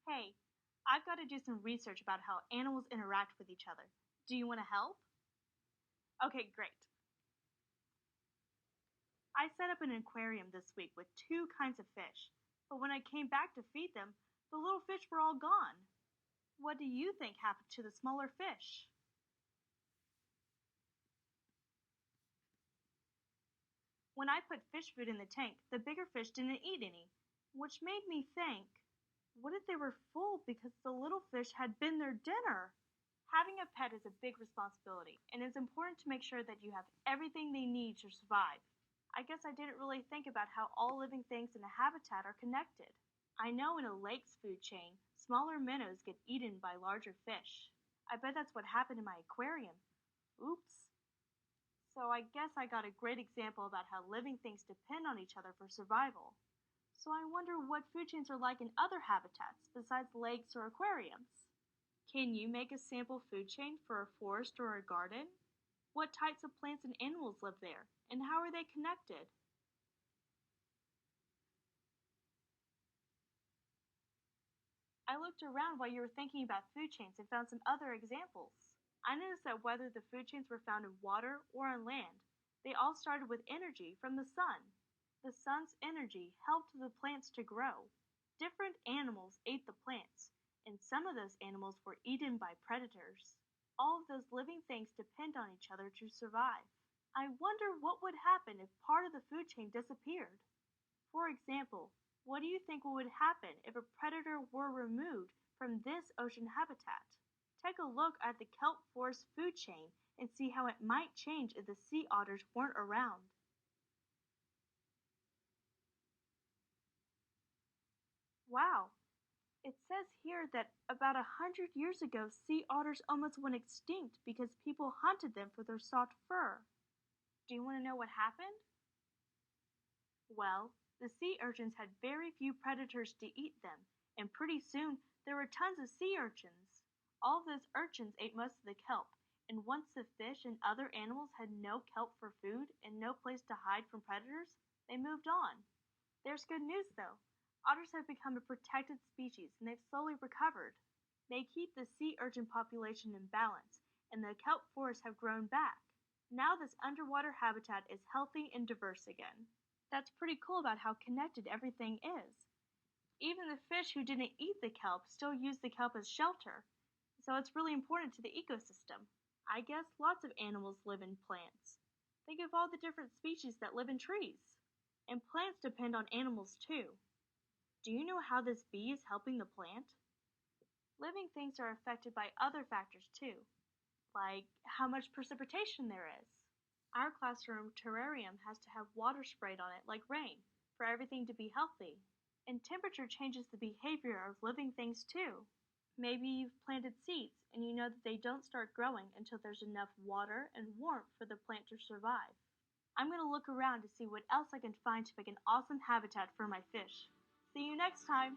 Hey, I've got to do some research about how animals interact with each other. Do you want to help? Okay, great. I set up an aquarium this week with two kinds of fish, but when I came back to feed them, the little fish were all gone. What do you think happened to the smaller fish? When I put fish food in the tank, the bigger fish didn't eat any, which made me think, what if they were full because the little fish had been their dinner? Having a pet is a big responsibility, and it's important to make sure that you have everything they need to survive. I guess I didn't really think about how all living things in a habitat are connected. I know in a lake's food chain, smaller minnows get eaten by larger fish. I bet that's what happened in my aquarium. Oops. So I guess I got a great example about how living things depend on each other for survival. So I wonder what food chains are like in other habitats besides lakes or aquariums. Can you make a sample food chain for a forest or a garden? What types of plants and animals live there, and how are they connected? I looked around while you were thinking about food chains and found some other examples. I noticed that whether the food chains were found in water or on land, they all started with energy from the sun. The sun's energy helped the plants to grow. Different animals ate the plants, and some of those animals were eaten by predators. All of those living things depend on each other to survive. I wonder what would happen if part of the food chain disappeared. For example, what do you think would happen if a predator were removed from this ocean habitat? Take a look at the kelp forest food chain and see how it might change if the sea otters weren't around. Wow, it says here that about 100 years ago sea otters almost went extinct because people hunted them for their soft fur. Do you want to know what happened? Well, the sea urchins had very few predators to eat them, and pretty soon there were tons of sea urchins. All of those urchins ate most of the kelp, and once the fish and other animals had no kelp for food and no place to hide from predators, they moved on. There's good news though. Otters have become a protected species and they've slowly recovered. They keep the sea urchin population in balance, and the kelp forests have grown back. Now this underwater habitat is healthy and diverse again. That's pretty cool about how connected everything is. Even the fish who didn't eat the kelp still use the kelp as shelter, so it's really important to the ecosystem. I guess lots of animals live in plants. Think of all the different species that live in trees. And plants depend on animals too. Do you know how this bee is helping the plant? Living things are affected by other factors too, like how much precipitation there is. Our classroom terrarium has to have water sprayed on it like rain for everything to be healthy. And temperature changes the behavior of living things too. Maybe you've planted seeds and you know that they don't start growing until there's enough water and warmth for the plant to survive. I'm going to look around to see what else I can find to make an awesome habitat for my fish. See you next time!